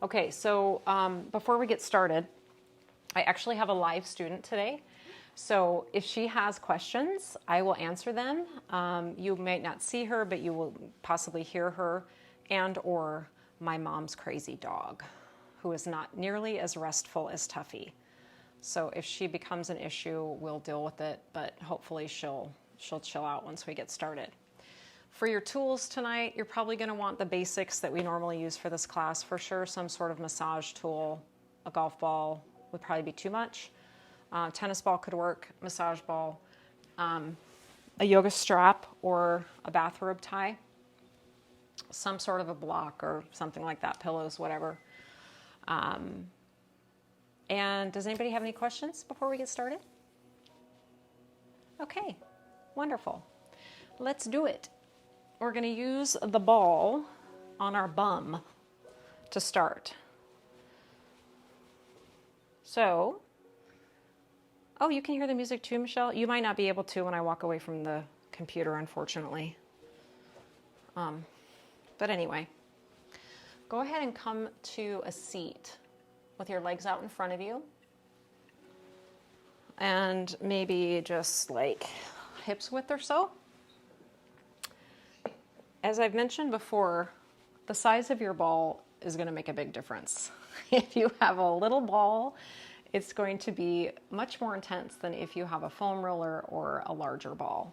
Okay, so before we get started, I actually have a live student today. So if she has questions, I will answer them. You might not see her, but you will possibly hear her and or my mom's crazy dog, who is not nearly as restful as Tuffy. So if she becomes an issue, we'll deal with it, but hopefully she'll chill out once we get started. For your tools tonight, you're probably going to want the basics that we normally use for this class. For sure, some sort of massage tool. A golf ball would probably be too much. Tennis ball could work, massage ball, a yoga strap or a bathrobe tie, some sort of a block or something like that, pillows, whatever. And does anybody have any questions before we get started? Okay, wonderful. Let's do it. We're going to use the ball on our bum to start. So, oh, you can hear the music too, Michelle? You might not be able to when I walk away from the computer, unfortunately. But anyway, go ahead and come to a seat with your legs out in front of you. And maybe just like hips width or so. As I've mentioned before, the size of your ball is going to make a big difference. If you have a little ball, it's going to be much more intense than if you have a foam roller or a larger ball.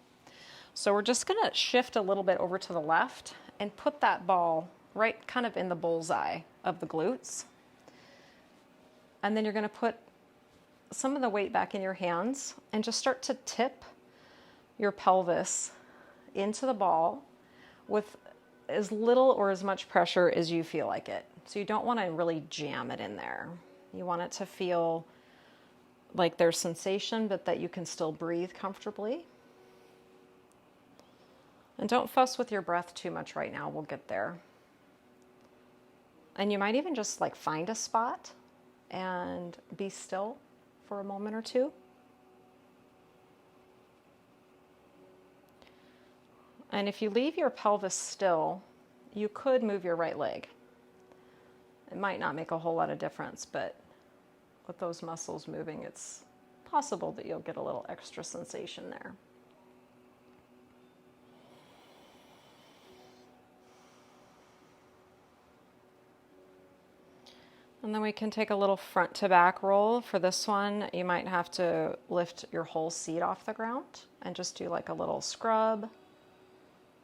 So we're just going to shift a little bit over to the left and put that ball right kind of in the bullseye of the glutes. And then you're going to put some of the weight back in your hands and just start to tip your pelvis into the ball with as little or as much pressure as you feel like it. So you don't want to really jam it in there. You want it to feel like there's sensation, but that you can still breathe comfortably. And don't fuss with your breath too much right now. We'll get there. And you might even just like find a spot and be still for a moment or two. And if you leave your pelvis still, you could move your right leg. It might not make a whole lot of difference, but with those muscles moving, it's possible that you'll get a little extra sensation there. And then we can take a little front to back roll. For this one, you might have to lift your whole seat off the ground and just do like a little scrub.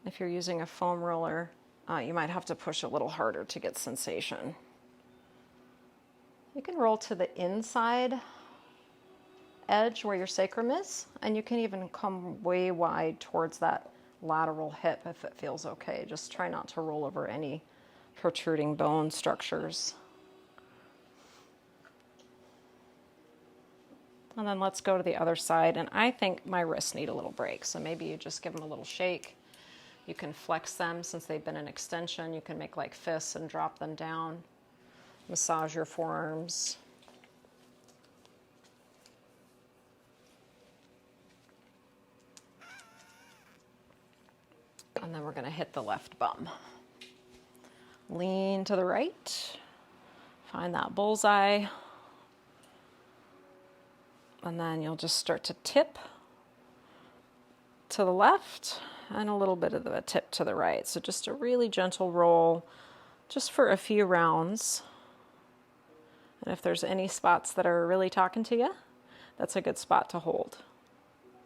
If you're using a foam roller, you might have to push a little harder to get sensation. You can roll to the inside edge where your sacrum is, and you can even come way wide towards that lateral hip if it feels okay. Just try not to roll over any protruding bone structures. And then let's go to the other side, and I think my wrists need a little break, so maybe you just give them a little shake. You can flex them since they've been an extension. You can make like fists and drop them down. Massage your forearms. And then we're going to hit the left bum. Lean to the right. Find that bullseye. And then you'll just start to tip to the left and a little bit of a tip to the right. So just a really gentle roll just for a few rounds. And if there's any spots that are really talking to you, that's a good spot to hold.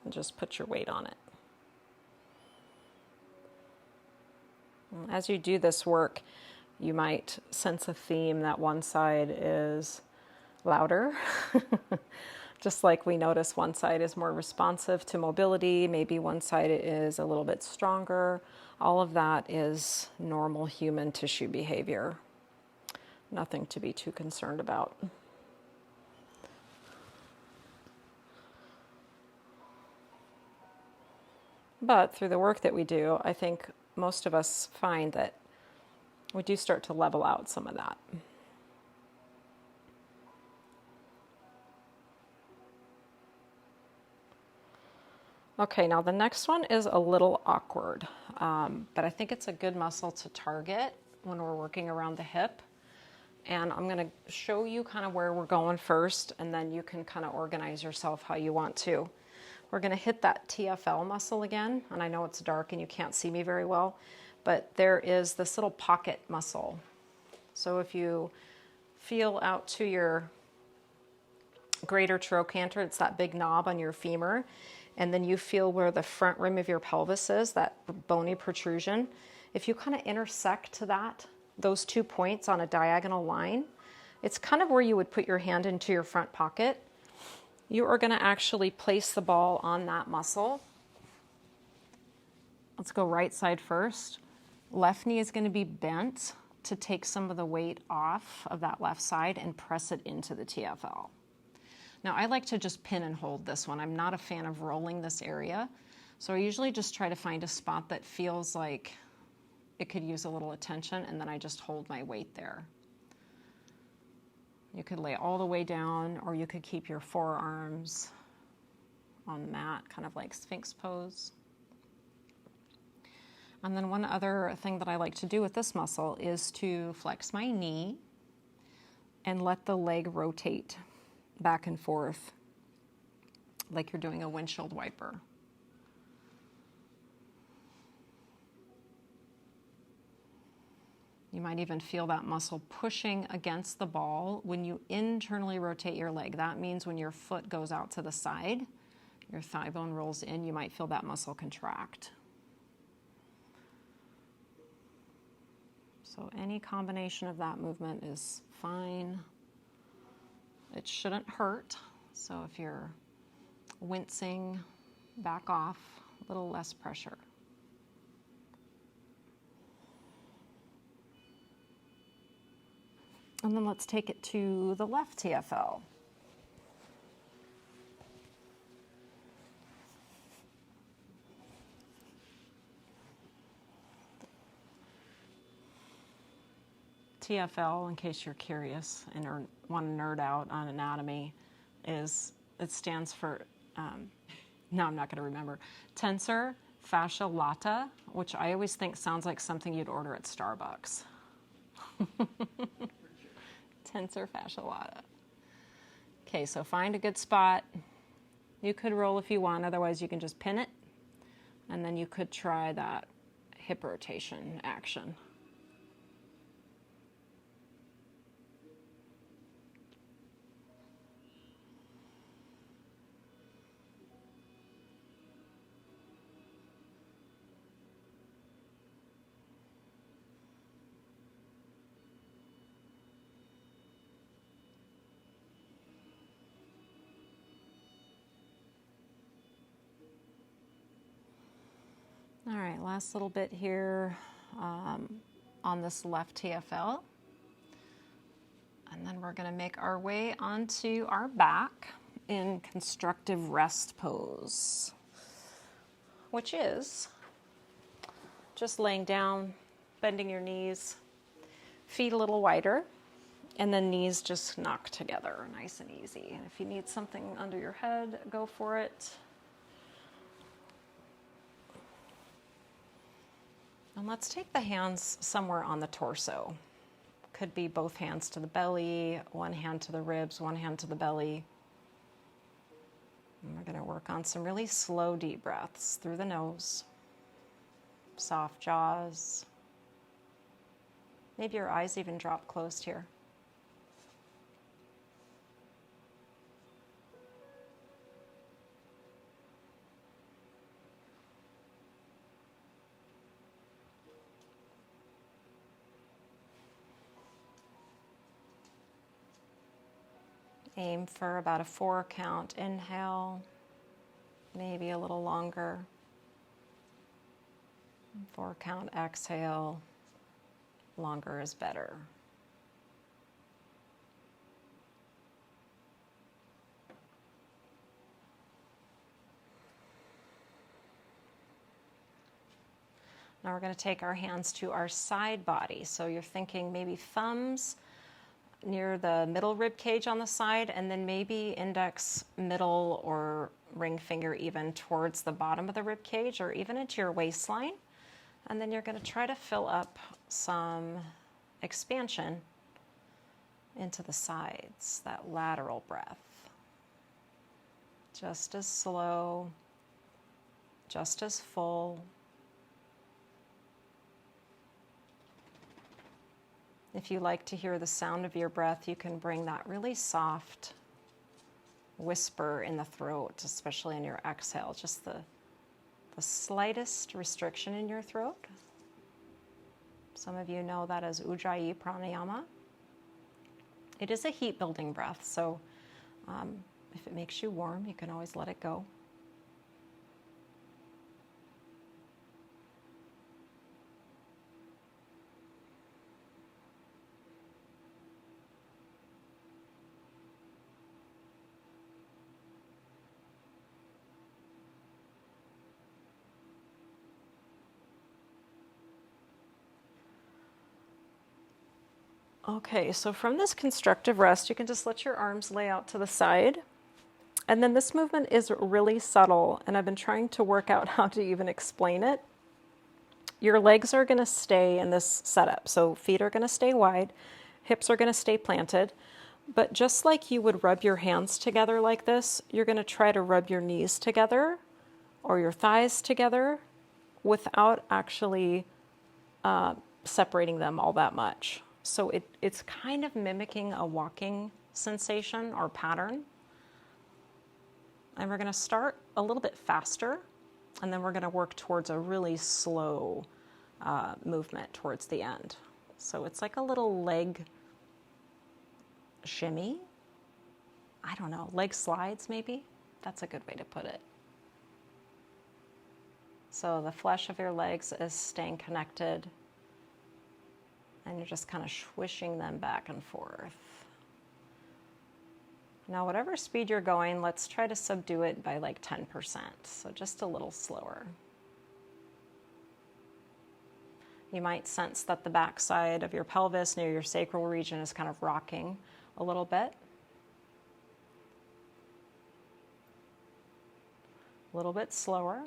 And just put your weight on it. As you do this work, you might sense a theme that one side is louder. Just like we notice one side is more responsive to mobility, maybe one side is a little bit stronger. All of that is normal human tissue behavior. Nothing to be too concerned about. But through the work that we do, I think most of us find that we do start to level out some of that. Okay, now the next one is a little awkward, but I think it's a good muscle to target when we're working around the hip. And I'm going to show you kind of where we're going first, and then you can kind of organize yourself how you want to. We're going to hit that TFL muscle again, and I know it's dark and you can't see me very well, but there is this little pocket muscle. So if you feel out to your greater trochanter, it's that big knob on your femur, and then you feel where the front rim of your pelvis is, that bony protrusion. If you kind of intersect to those 2 points on a diagonal line, it's kind of where you would put your hand into your front pocket. You are going to actually place the ball on that muscle. Let's go right side first. Left knee is going to be bent to take some of the weight off of that left side and press it into the TFL. Now, I like to just pin and hold this one. I'm not a fan of rolling this area. So I usually just try to find a spot that feels like it could use a little attention, and then I just hold my weight there. You could lay all the way down, or you could keep your forearms on the mat, kind of like Sphinx pose. And then one other thing that I like to do with this muscle is to flex my knee and let the leg rotate back and forth like you're doing a windshield wiper. You might even feel that muscle pushing against the ball when you internally rotate your leg. That means when your foot goes out to the side, your thigh bone rolls in, you might feel that muscle contract. So any combination of that movement is fine. It shouldn't hurt. So if you're wincing, back off, a little less pressure. And then let's take it to the left TFL. TFL, in case you're curious and or want to nerd out on anatomy, it stands for, now I'm not going to remember, tensor fascia lata, which I always think sounds like something you'd order at Starbucks. Tensor fascia lata. Okay, so find a good spot. You could roll if you want, otherwise you can just pin it, and then you could try that hip rotation action. All right, last little bit here on this left TFL. And then we're going to make our way onto our back in constructive rest pose, which is just laying down, bending your knees, feet a little wider, and then knees just knocked together, nice and easy. And if you need something under your head, go for it. And let's take the hands somewhere on the torso. Could be both hands to the belly, one hand to the ribs, one hand to the belly. And we're going to work on some really slow, deep breaths through the nose. Soft jaws. Maybe your eyes even drop closed here. Aim for about a 4 count inhale, maybe a little longer. 4 count exhale, longer is better. Now we're going to take our hands to our side body. So you're thinking maybe thumbs near the middle rib cage on the side, and then maybe index, middle, or ring finger even towards the bottom of the rib cage or even into your waistline. And then you're going to try to fill up some expansion into the sides, that lateral breath. Just as slow, just as full. If you like to hear the sound of your breath, you can bring that really soft whisper in the throat, especially in your exhale, just the slightest restriction in your throat. Some of you know that as Ujjayi pranayama. It is a heat building breath, so if it makes you warm, you can always let it go. Okay, so from this constructive rest, you can just let your arms lay out to the side. And then this movement is really subtle, and I've been trying to work out how to even explain it. Your legs are going to stay in this setup. So feet are going to stay wide, hips are going to stay planted. But just like you would rub your hands together like this, you're going to try to rub your knees together or your thighs together without actually separating them all that much. So it's kind of mimicking a walking sensation or pattern. And we're going to start a little bit faster, and then we're going to work towards a really slow movement towards the end. So it's like a little leg shimmy. I don't know, leg slides maybe? That's a good way to put it. So the flesh of your legs is staying connected, and you're just kind of swishing them back and forth. Now, whatever speed you're going, let's try to subdue it by like 10%, so just a little slower. You might sense that the backside of your pelvis near your sacral region is kind of rocking a little bit. A little bit slower.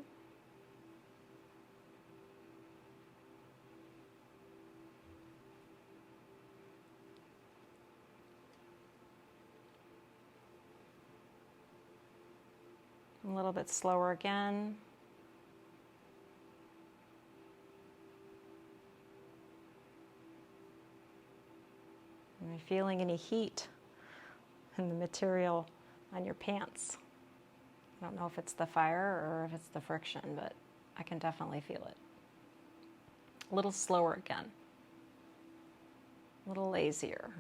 A little bit slower again. Are you feeling any heat in the material on your pants? I don't know if it's the fire or if it's the friction, but I can definitely feel it. A little slower again. A little lazier.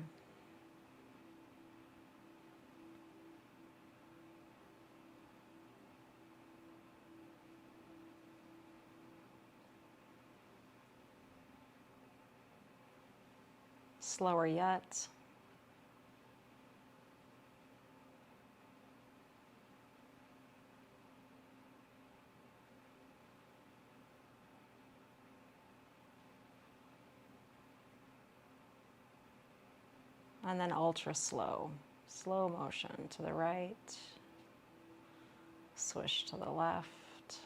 Slower yet. And then ultra slow, slow motion to the right, swish to the left,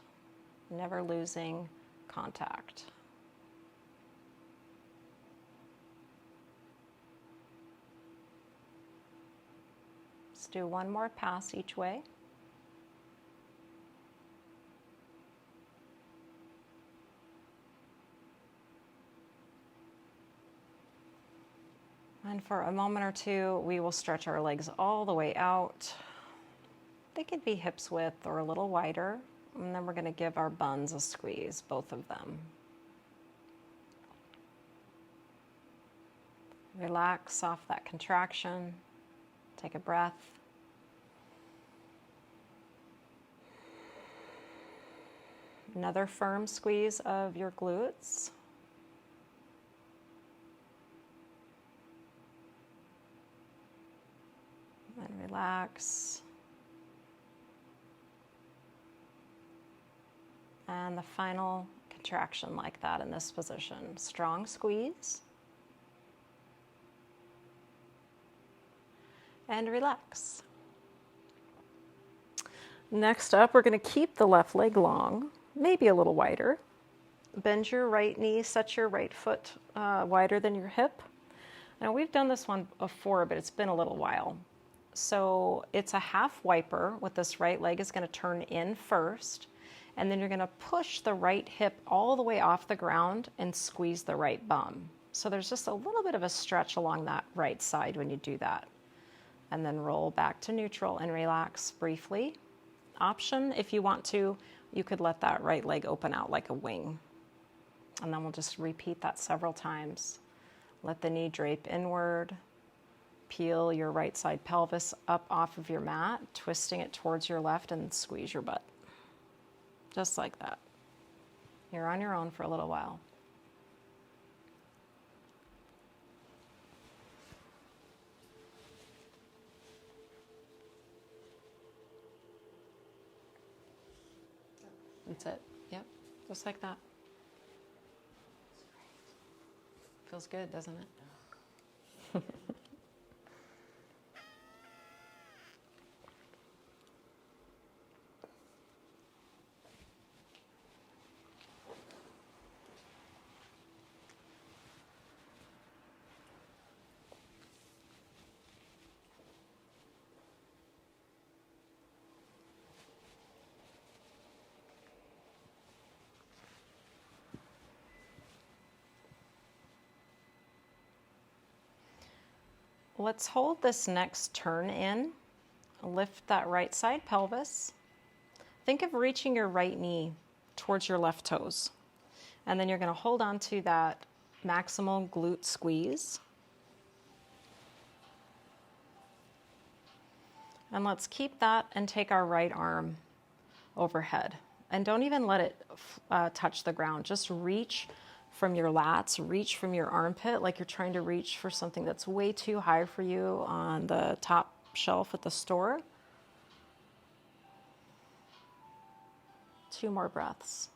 never losing contact. Let's do one more pass each way. And for a moment or two, we will stretch our legs all the way out. They could be hips width or a little wider. And then we're going to give our buns a squeeze, both of them. Relax off that contraction. Take a breath. Another firm squeeze of your glutes. And relax. And the final contraction like that in this position. Strong squeeze. And relax. Next up, we're going to keep the left leg long, maybe a little wider. Bend your right knee, set your right foot wider than your hip. Now we've done this one before, but it's been a little while. So it's a half wiper with this right leg is going to turn in first, and then you're going to push the right hip all the way off the ground and squeeze the right bum. So there's just a little bit of a stretch along that right side when you do that. And then roll back to neutral and relax briefly. Option, if you want to, you could let that right leg open out like a wing. And then we'll just repeat that several times. Let the knee drape inward. Peel your right side pelvis up off of your mat, twisting it towards your left, and squeeze your butt. Just like that. You're on your own for a little while. That's it. Yep. Just like that. Feels good, doesn't it? Let's hold this next turn in. Lift that right side pelvis. Think of reaching your right knee towards your left toes. And then you're going to hold on to that maximal glute squeeze. And let's keep that and take our right arm overhead. And don't even let it touch the ground. Just reach from your lats, reach from your armpit like you're trying to reach for something that's way too high for you on the top shelf at the store. 2 more breaths.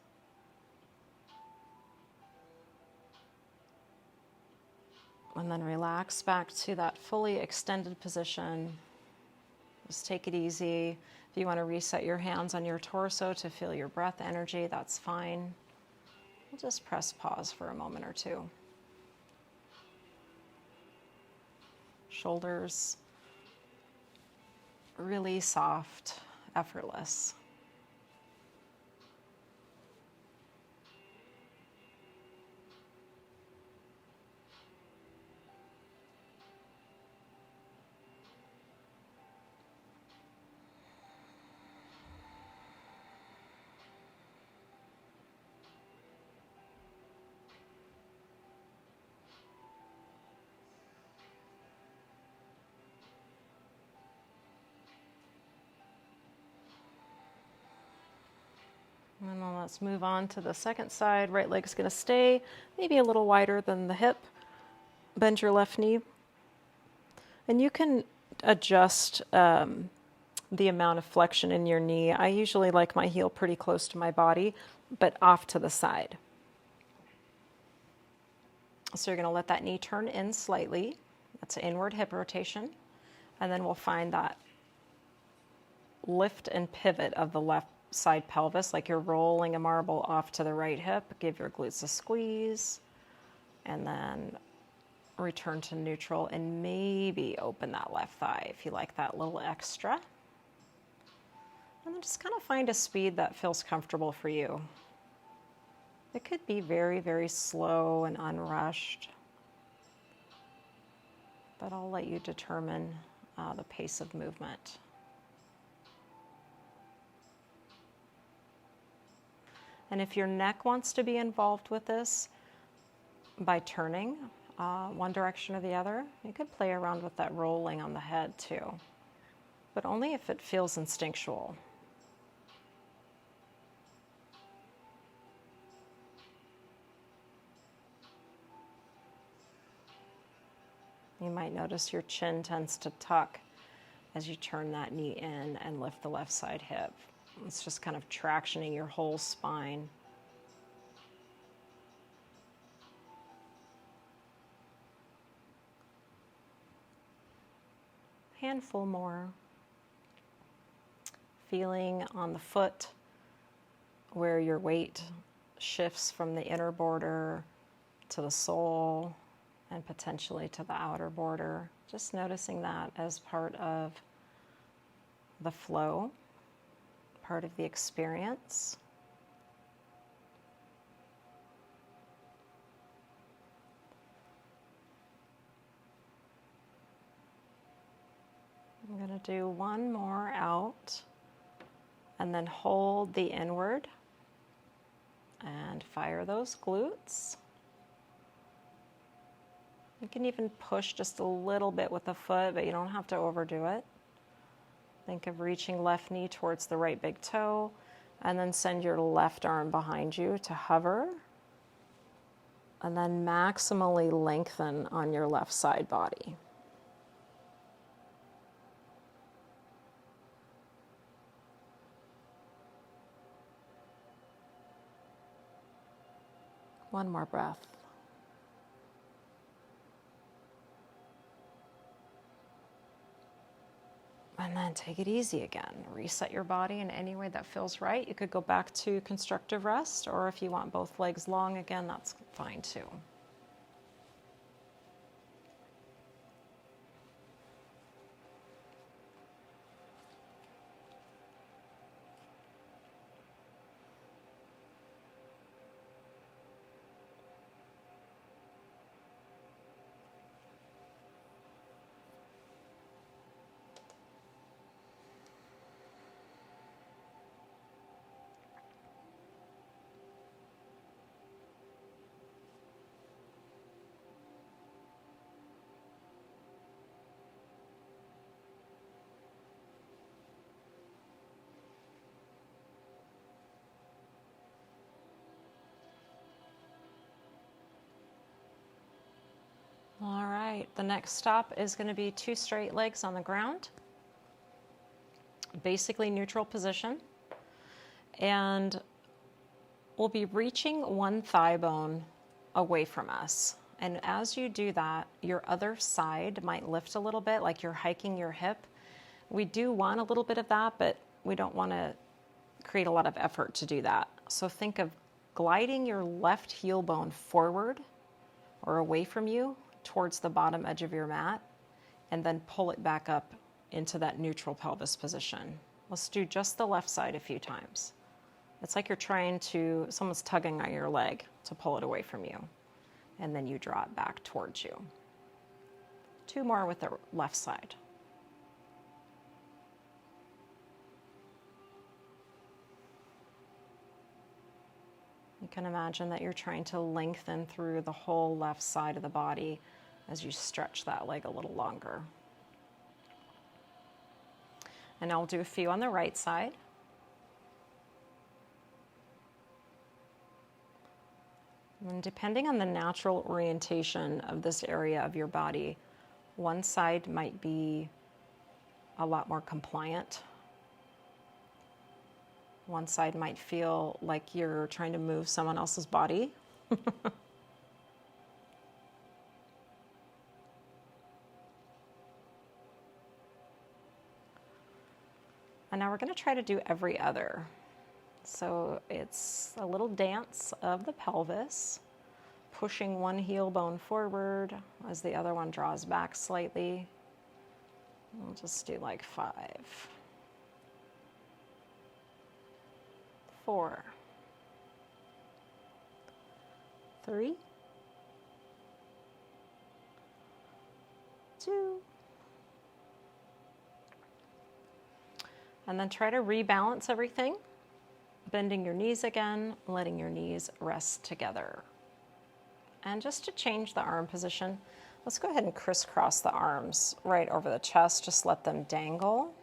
And then relax back to that fully extended position. Just take it easy. If you want to reset your hands on your torso to feel your breath energy, that's fine. We'll just press pause for a moment or two. Shoulders really soft, effortless. And then let's move on to the second side. Right leg's going to stay maybe a little wider than the hip. Bend your left knee. And you can adjust the amount of flexion in your knee. I usually like my heel pretty close to my body, but off to the side. So you're going to let that knee turn in slightly. That's an inward hip rotation. And then we'll find that lift and pivot of the left side pelvis, like you're rolling a marble off to the right hip. Give your glutes a squeeze, and then return to neutral, and maybe open that left thigh if you like that little extra. And then just kind of find a speed that feels comfortable for you. It could be very, very slow and unrushed, but I'll let you determine the pace of movement. And if your neck wants to be involved with this by turning one direction or the other, you could play around with that rolling on the head too, but only if it feels instinctual. You might notice your chin tends to tuck as you turn that knee in and lift the left side hip. It's just kind of tractioning your whole spine. Handful more. Feeling on the foot where your weight shifts from the inner border to the sole. and potentially to the outer border. Just noticing that as part of the flow, part of the experience. I'm going to do one more out and then hold the inward and fire those glutes. You can even push just a little bit with the foot, but you don't have to overdo it. Think of reaching left knee towards the right big toe, and then send your left arm behind you to hover, and then maximally lengthen on your left side body. One more breath. And then take it easy again. Reset your body in any way that feels right. You could go back to constructive rest, or if you want both legs long again, that's fine too. All right, the next stop is going to be 2 straight legs on the ground, basically neutral position, and we'll be reaching one thigh bone away from us. And as you do that, your other side might lift a little bit, like you're hiking your hip. We do want a little bit of that, but we don't want to create a lot of effort to do that. So think of gliding your left heel bone forward or away from you towards the bottom edge of your mat, and then pull it back up into that neutral pelvis position. Let's do just the left side a few times. It's like you're someone's tugging on your leg to pull it away from you, and then you draw it back towards you. 2 more with the left side. You can imagine that you're trying to lengthen through the whole left side of the body as you stretch that leg a little longer. And I'll do a few on the right side. And depending on the natural orientation of this area of your body, one side might be a lot more compliant. One side might feel like you're trying to move someone else's body. And now we're going to try to do every other. So it's a little dance of the pelvis, pushing one heel bone forward as the other one draws back slightly. We'll just do like 5, 4, 3, 2, and then try to rebalance everything, bending your knees again, letting your knees rest together. And just to change the arm position, let's go ahead and crisscross the arms right over the chest. Just let them dangle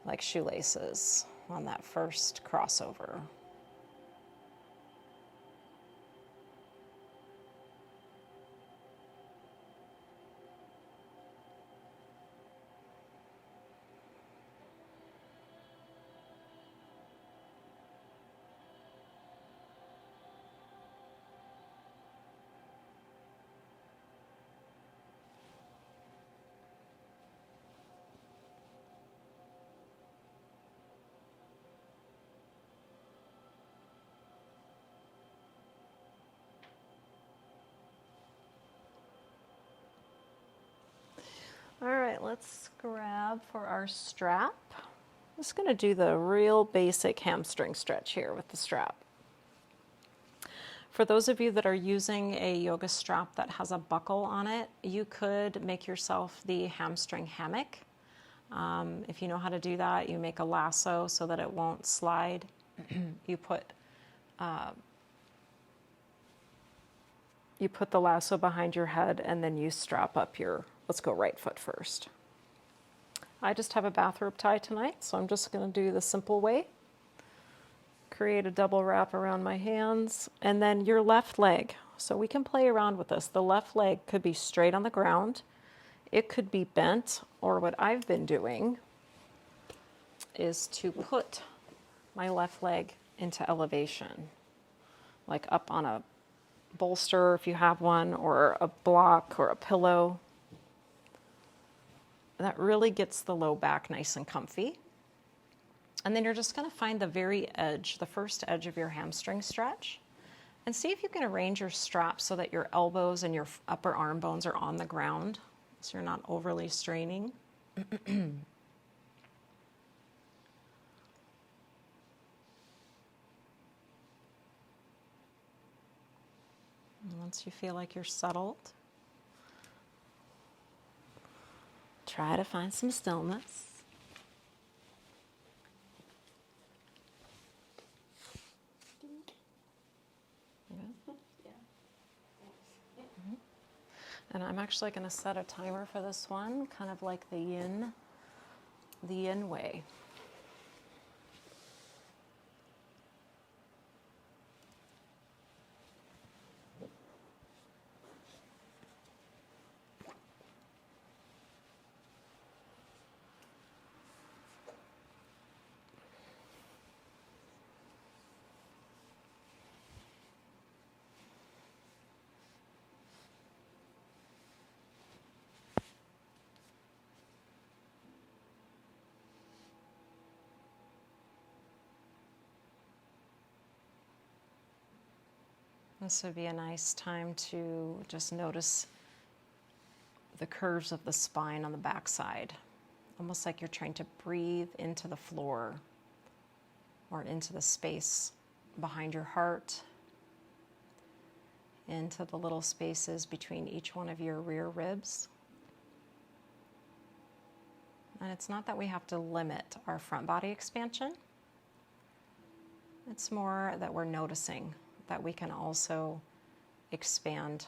like shoelaces on that first crossover. let's grab for our strap. I'm just going to do the real basic hamstring stretch here with the strap. For those of you that are using a yoga strap that has a buckle on it, you could make yourself the hamstring hammock. If you know how to do that, you make a lasso so that it won't slide. You put the lasso behind your head, and then you strap up your, let's go right foot first. I just have a bathrobe tie tonight, so I'm just going to do the simple way. Create a double wrap around my hands, and then your left leg. So we can play around with this. The left leg could be straight on the ground. It could be bent, or what I've been doing is to put my left leg into elevation, like up on a bolster if you have one, or a block or a pillow. That really gets the low back nice and comfy. And then you're just going to find the very edge, the first edge of your hamstring stretch, and see if you can arrange your strap so that your elbows and your upper arm bones are on the ground, so you're not overly straining. Once you feel like you're settled, try to find some stillness. And I'm actually going to set a timer for this one, kind of like the yin way. This would be a nice time to just notice the curves of the spine on the back side, almost like you're trying to breathe into the floor or into the space behind your heart, into the little spaces between each one of your rear ribs. And it's not that we have to limit our front body expansion. It's more that we're noticing that we can also expand,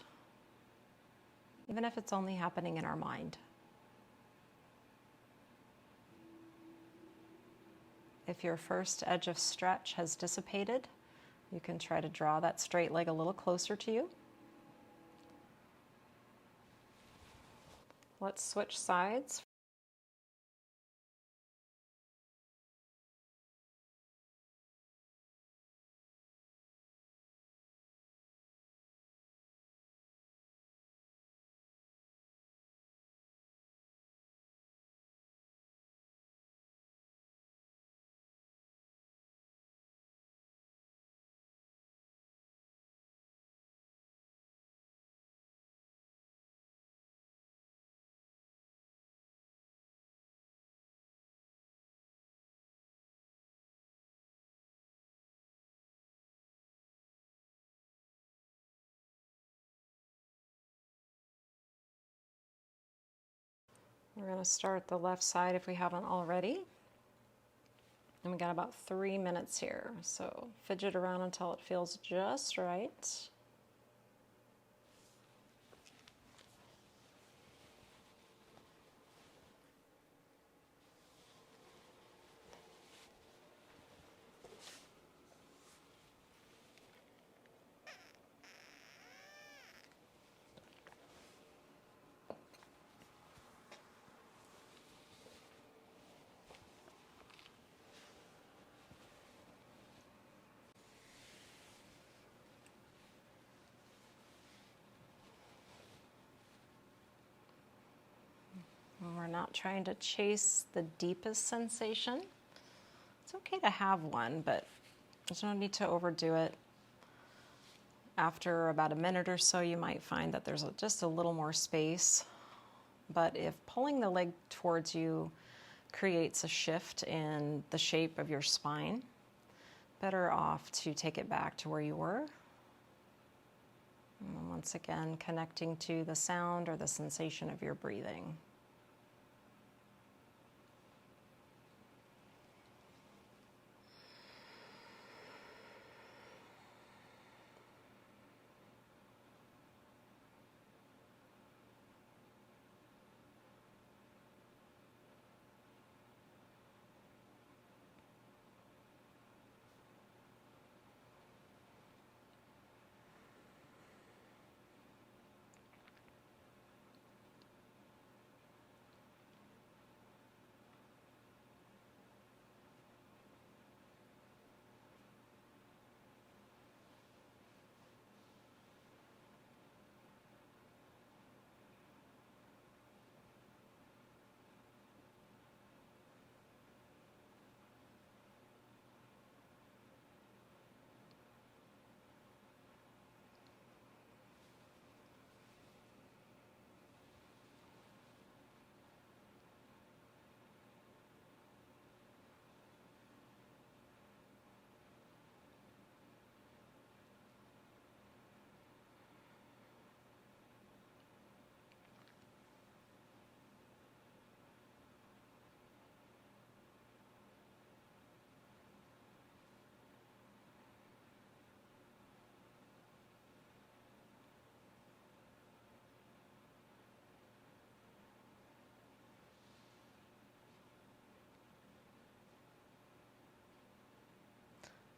even if it's only happening in our mind. If your first edge of stretch has dissipated, you can try to draw that straight leg a little closer to you. Let's switch sides. We're going to start the left side if we haven't already. And we got about 3 minutes here, so fidget around until it feels just right. We're not trying to chase the deepest sensation. It's okay to have one, but there's no need to overdo it. After about a minute or so, you might find that there's just a little more space But if pulling the leg towards you creates a shift in the shape of your spine, better off to take it back to where you were. And once again, connecting to the sound or the sensation of your breathing.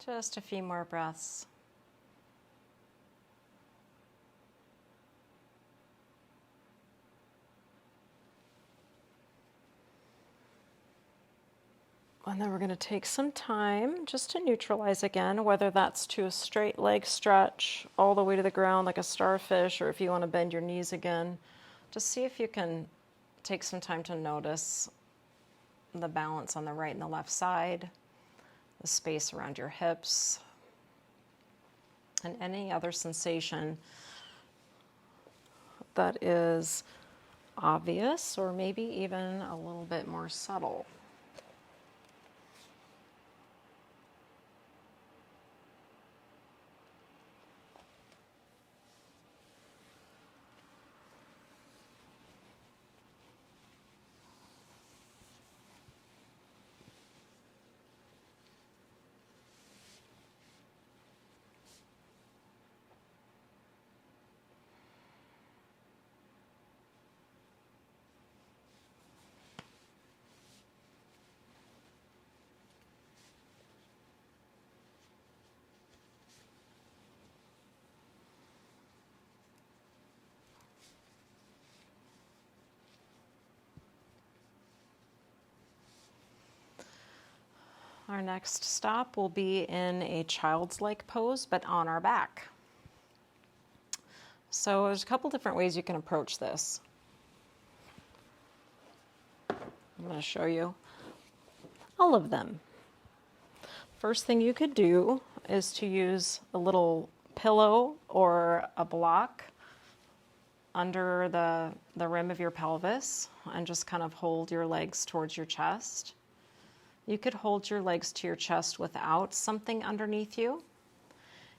Just a few more breaths. And then we're going to take some time just to neutralize again, whether that's to a straight leg stretch all the way to the ground like a starfish, or if you want to bend your knees again. Just see if you can take some time to notice the balance on the right and the left side, the space around your hips, and any other sensation that is obvious or maybe even a little bit more subtle. Our next stop will be in a child's-like pose, but on our back. So there's a couple different ways you can approach this. I'm going to show you all of them. First thing you could do is to use a little pillow or a block under the rim of your pelvis and just kind of hold your legs towards your chest. You could hold your legs to your chest without something underneath you.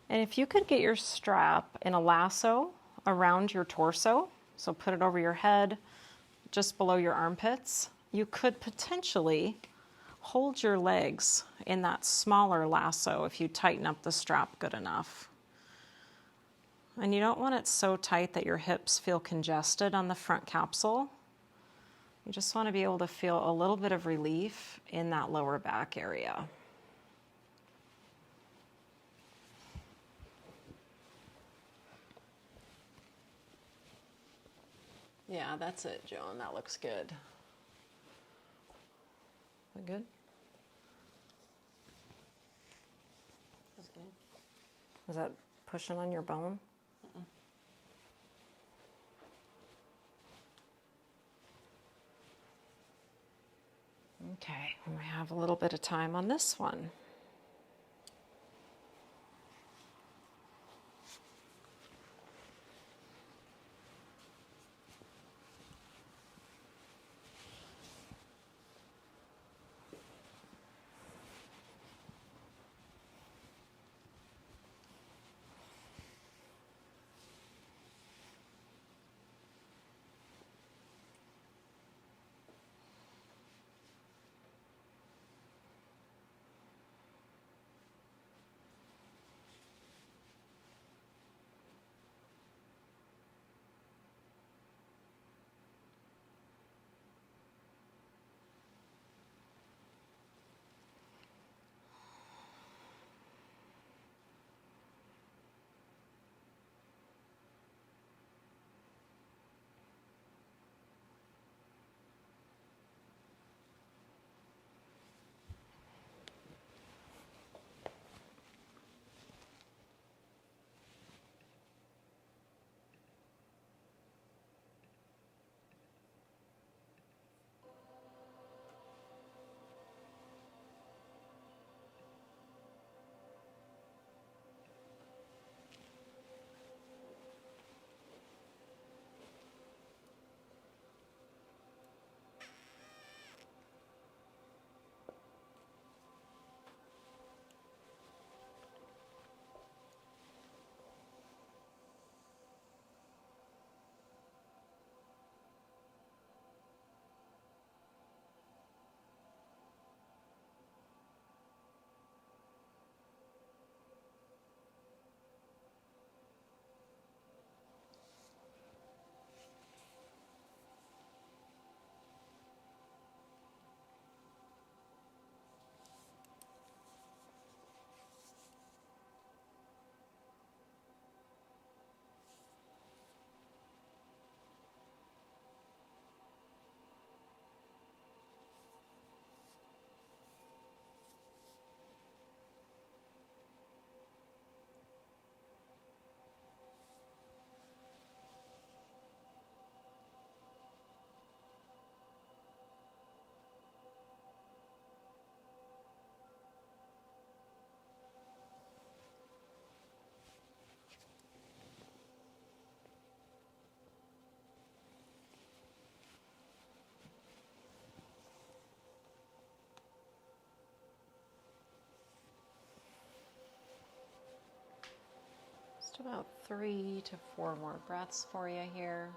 And if you could get your strap in a lasso around your torso, so put it over your head, just below your armpits, you could potentially hold your legs in that smaller lasso if you tighten up the strap good enough. And you don't want it so tight that your hips feel congested on the front capsule. You just want to be able to feel a little bit of relief in that lower back area. Yeah, that's it, Joan. That looks good. Is that good? That's good. Is that pushing on your bone? Okay, we have a little bit of time on this one. About 3 to 4 more breaths for you here.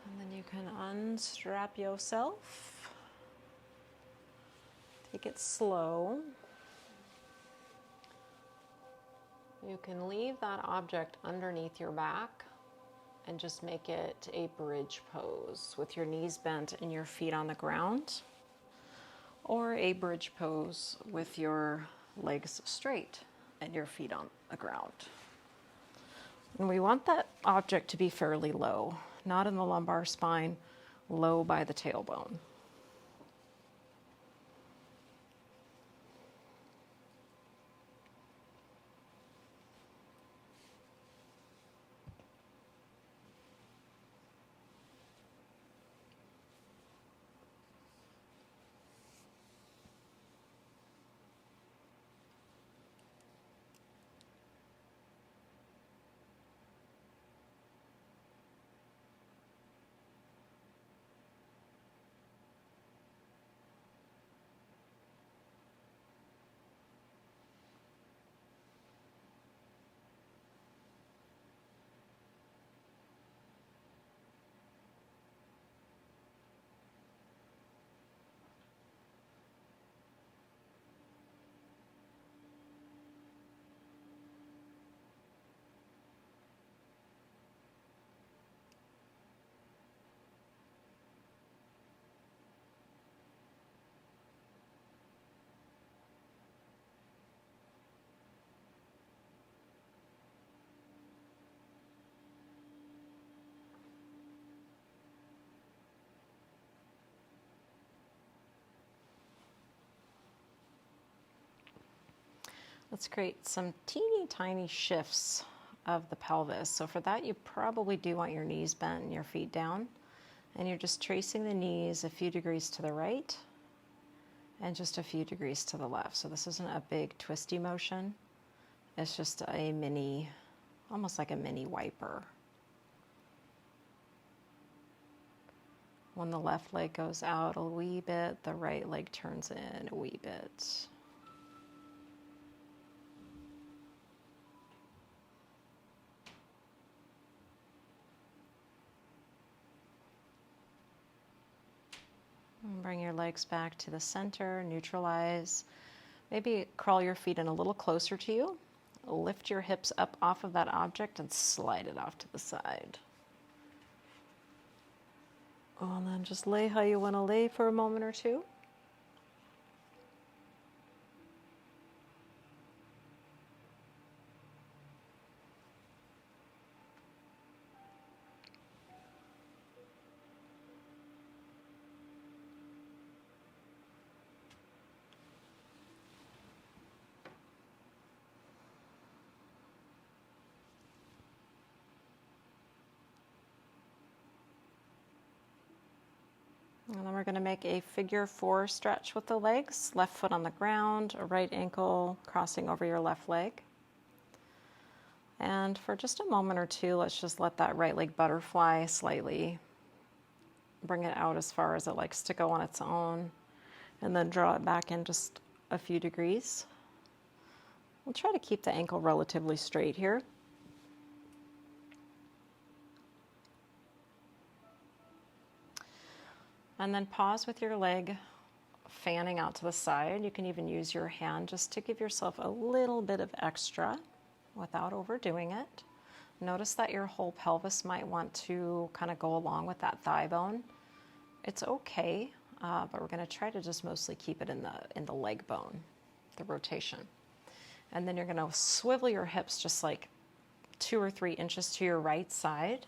And then you can unstrap yourself. Take it slow. You can leave that object underneath your back and just make it a bridge pose with your knees bent and your feet on the ground, or a bridge pose with your legs straight and your feet on the ground. And we want that object to be fairly low, not in the lumbar spine, low by the tailbone. Let's create some teeny tiny shifts of the pelvis. So for that, you probably do want your knees bent and your feet down. And you're just tracing the knees a few degrees to the right and just a few degrees to the left. So this isn't a big twisty motion. It's just a mini, almost like a mini wiper. When the left leg goes out a wee bit, the right leg turns in a wee bit. Bring your legs back to the center, neutralize. Maybe crawl your feet in a little closer to you. Lift your hips up off of that object and slide it off to the side. Oh, and then just lay how you want to lay for a moment or two. And then we're going to make a figure 4 stretch with the legs. Left foot on the ground, a right ankle crossing over your left leg. And for just a moment or two, let's just let that right leg butterfly slightly. Bring it out as far as it likes to go on its own. And then draw it back in just a few degrees. We'll try to keep the ankle relatively straight here. And then pause with your leg fanning out to the side. You can even use your hand just to give yourself a little bit of extra without overdoing it. Notice that your whole pelvis might want to kind of go along with that thigh bone. It's okay, but we're going to try to just mostly keep it in the leg bone, the rotation. And then you're going to swivel your hips just like 2 or 3 inches to your right side.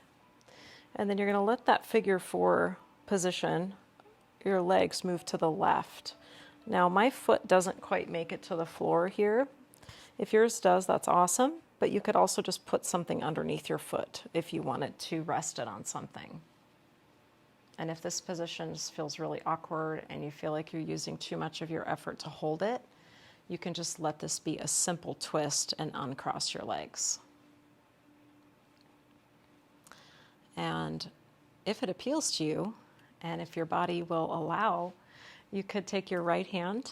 And then you're going to let that figure 4 position, your legs move to the left. Now my foot doesn't quite make it to the floor here. If yours does, that's awesome, but you could also just put something underneath your foot if you wanted to rest it on something. And if this position just feels really awkward and you feel like you're using too much of your effort to hold it, you can just let this be a simple twist and uncross your legs. And if it appeals to you, and if your body will allow, you could take your right hand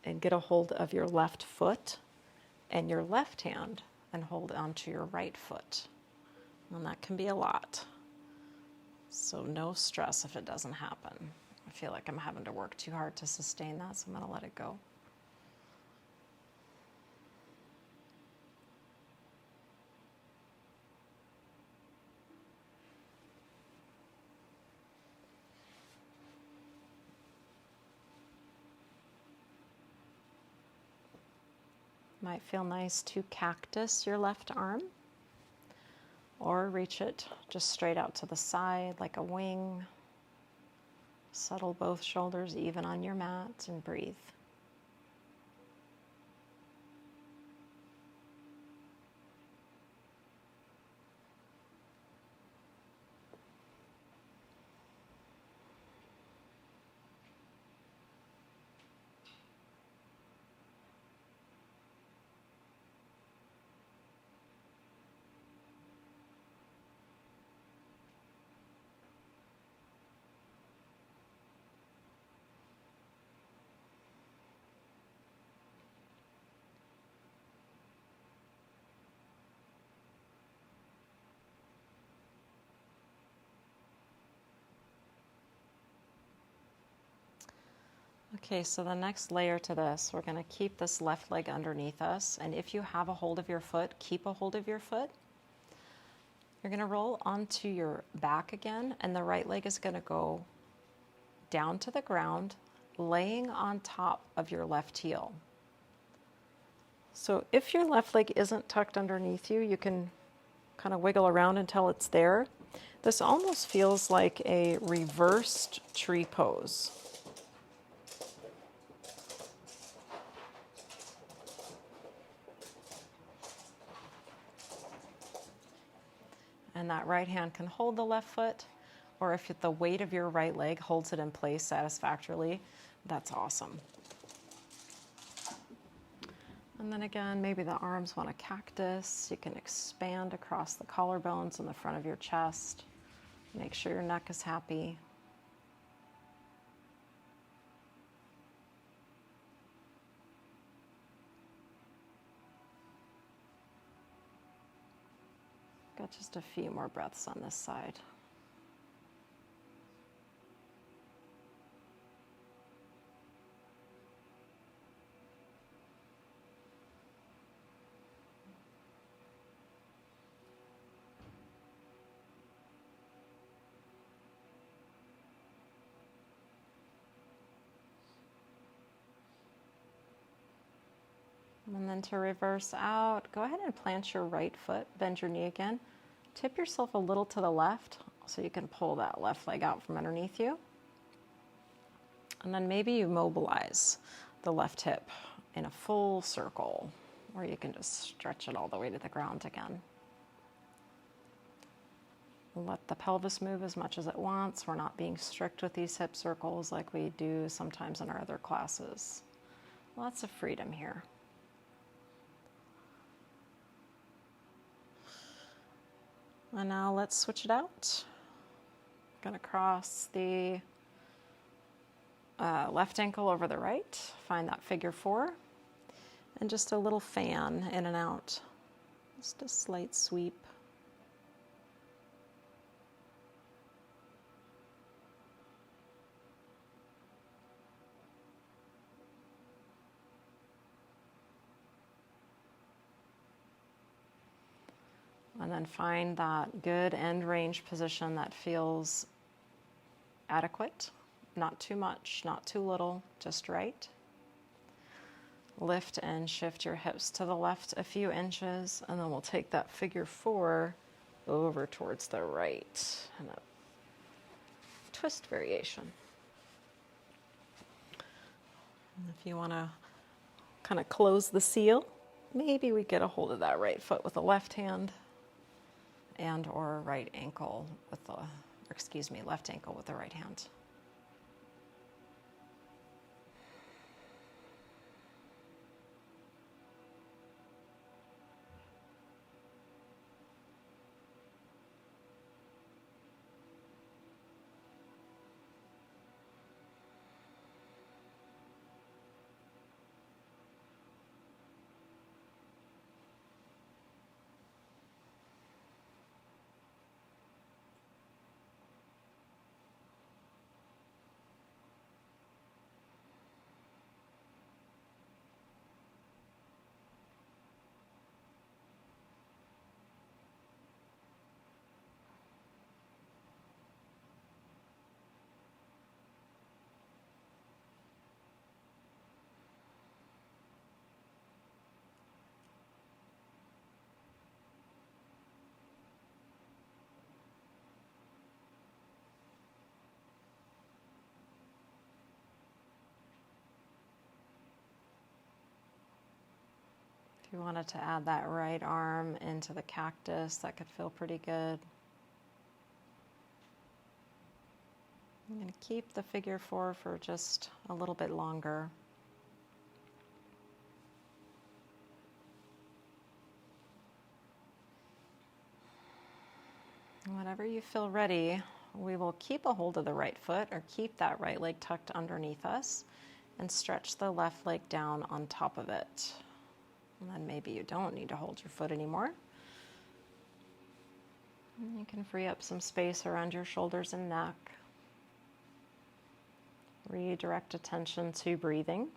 and get a hold of your left foot and your left hand and hold onto your right foot. And that can be a lot. So no stress if it doesn't happen. I feel like I'm having to work too hard to sustain that, so I'm going to let it go. Might feel nice to cactus your left arm or reach it just straight out to the side like a wing. Settle both shoulders even on your mat and breathe. Okay, so the next layer to this, we're going to keep this left leg underneath us. And if you have a hold of your foot, keep a hold of your foot. You're going to roll onto your back again, and the right leg is going to go down to the ground, laying on top of your left heel. So if your left leg isn't tucked underneath you, you can kind of wiggle around until it's there. This almost feels like a reversed tree pose. And that right hand can hold the left foot, or if the weight of your right leg holds it in place satisfactorily, that's awesome. And then again, maybe the arms want a cactus. You can expand across the collarbones in the front of your chest. Make sure your neck is happy. Got just a few more breaths on this side. And then to reverse out, go ahead and plant your right foot, bend your knee again. Tip yourself a little to the left so you can pull that left leg out from underneath you. And then maybe you mobilize the left hip in a full circle, or you can just stretch it all the way to the ground again. Let the pelvis move as much as it wants. We're not being strict with these hip circles like we do sometimes in our other classes. Lots of freedom here. And now let's switch it out. I'm going to cross the left ankle over the right. Find that figure 4. And just a little fan in and out. Just a slight sweep. And then find that good end range position that feels adequate. Not too much, not too little, just right. Lift and shift your hips to the left a few inches, and then we'll take that figure 4 over towards the right. And a twist variation. And if you want to kind of close the seal, maybe we get a hold of that right foot with the left hand, and or right ankle with the, left ankle with the right hand. If you wanted to add that right arm into the cactus, that could feel pretty good. I'm going to keep the figure 4 for just a little bit longer. Whenever you feel ready, we will keep a hold of the right foot or keep that right leg tucked underneath us and stretch the left leg down on top of it. And then maybe you don't need to hold your foot anymore. And you can free up some space around your shoulders and neck. Redirect attention to breathing.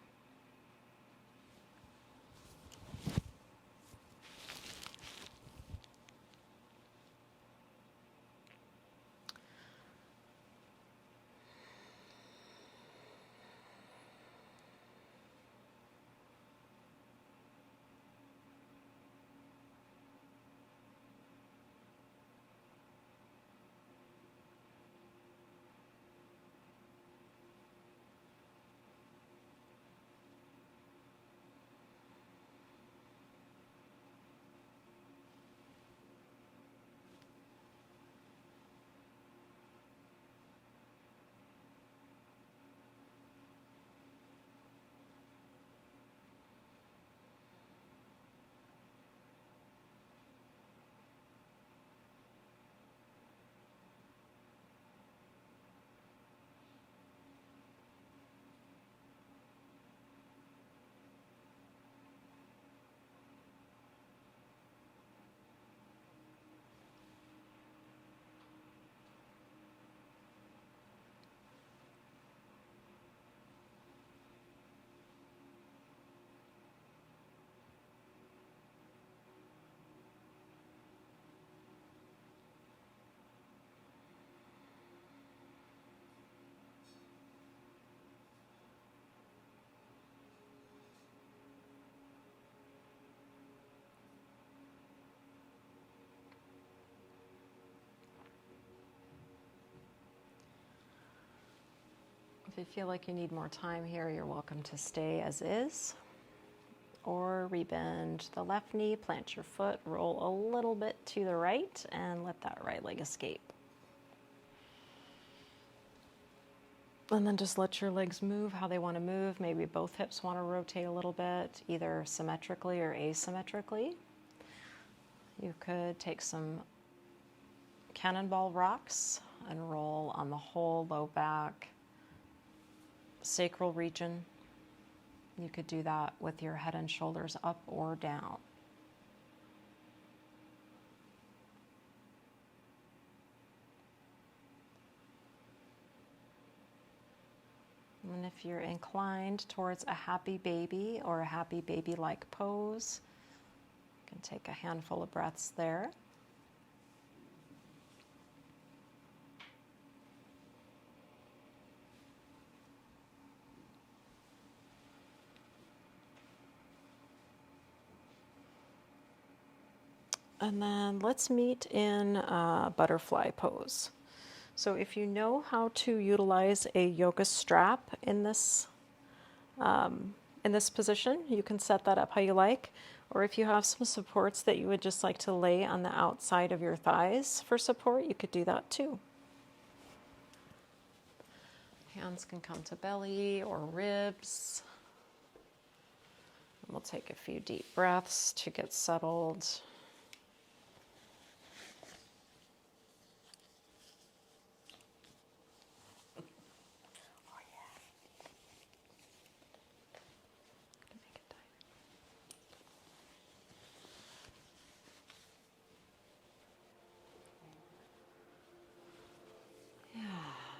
If you feel like you need more time here, you're welcome to stay as is. Or rebend the left knee, plant your foot, roll a little bit to the right, and let that right leg escape. And then just let your legs move how they want to move. Maybe both hips want to rotate a little bit, either symmetrically or asymmetrically. You could take some cannonball rocks and roll on the whole low back, sacral region. You could do that with your head and shoulders up or down. And if you're inclined towards a happy baby or a happy baby-like pose, you can take a handful of breaths there. And then let's meet in butterfly pose. So if you know how to utilize a yoga strap in this position, you can set that up how you like. Or if you have some supports that you would just like to lay on the outside of your thighs for support, you could do that too. Hands can come to belly or ribs. And we'll take a few deep breaths to get settled.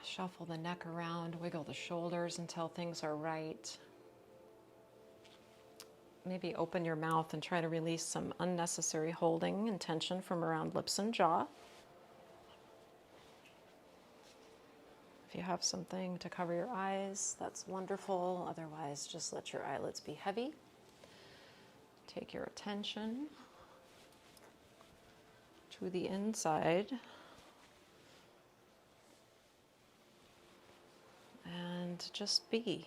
Shuffle the neck around, wiggle the shoulders until things are right. Maybe open your mouth and try to release some unnecessary holding and tension from around lips and jaw. If you have something to cover your eyes, that's wonderful. Otherwise, just let your eyelids be heavy. Take your attention to the inside. And just be.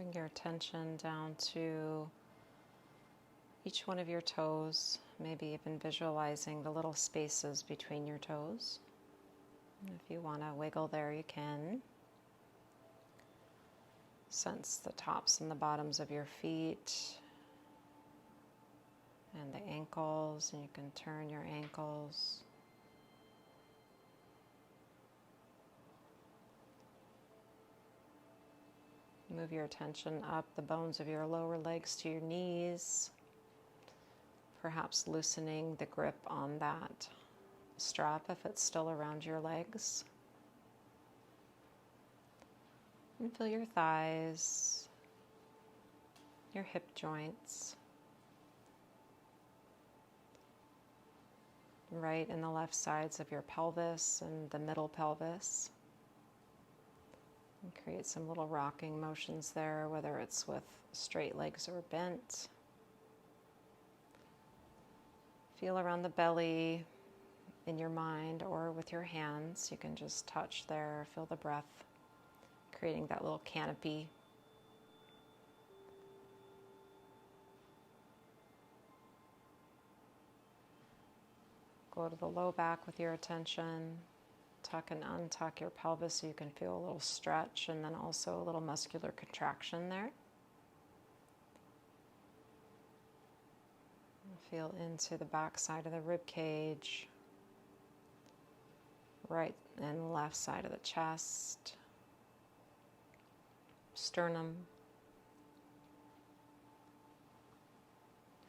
Bring your attention down to each one of your toes, maybe even visualizing the little spaces between your toes. And if you want to wiggle there, you can. Sense the tops and the bottoms of your feet and the ankles, and you can turn your ankles. Move your attention up the bones of your lower legs to your knees, perhaps loosening the grip on that strap if it's still around your legs. And feel your thighs, your hip joints, right and the left sides of your pelvis and the middle pelvis. And create some little rocking motions there, whether it's with straight legs or bent. Feel around the belly in your mind or with your hands. You can just touch there, feel the breath, creating that little canopy. Go to the low back with your attention. Tuck and untuck your pelvis so you can feel a little stretch and then also a little muscular contraction there. Feel into the back side of the rib cage, right and left side of the chest, sternum,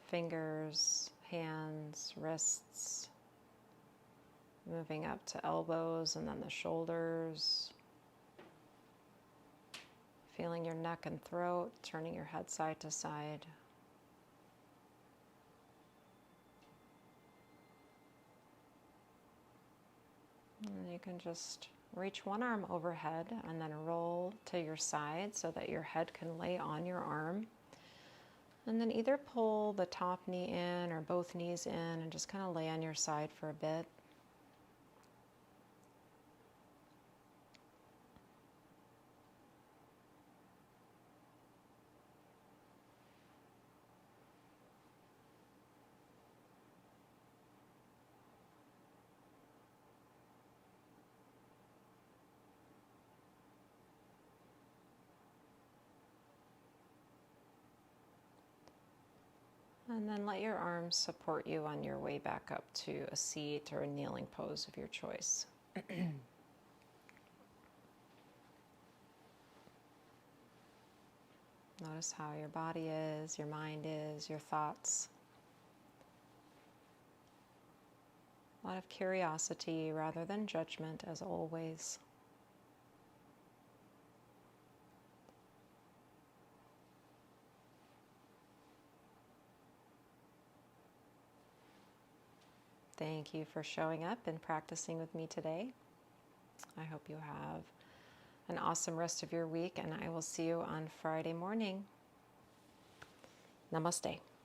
fingers, hands, wrists, moving up to elbows and then the shoulders. Feeling your neck and throat, turning your head side to side. And you can just reach one arm overhead and then roll to your side so that your head can lay on your arm. And then either pull the top knee in or both knees in and just kind of lay on your side for a bit. And then let your arms support you on your way back up to a seat or a kneeling pose of your choice. Notice how your body is, your mind is, your thoughts. A lot of curiosity rather than judgment, as always. Thank you for showing up and practicing with me today. I hope you have an awesome rest of your week, and I will see you on Friday morning. Namaste.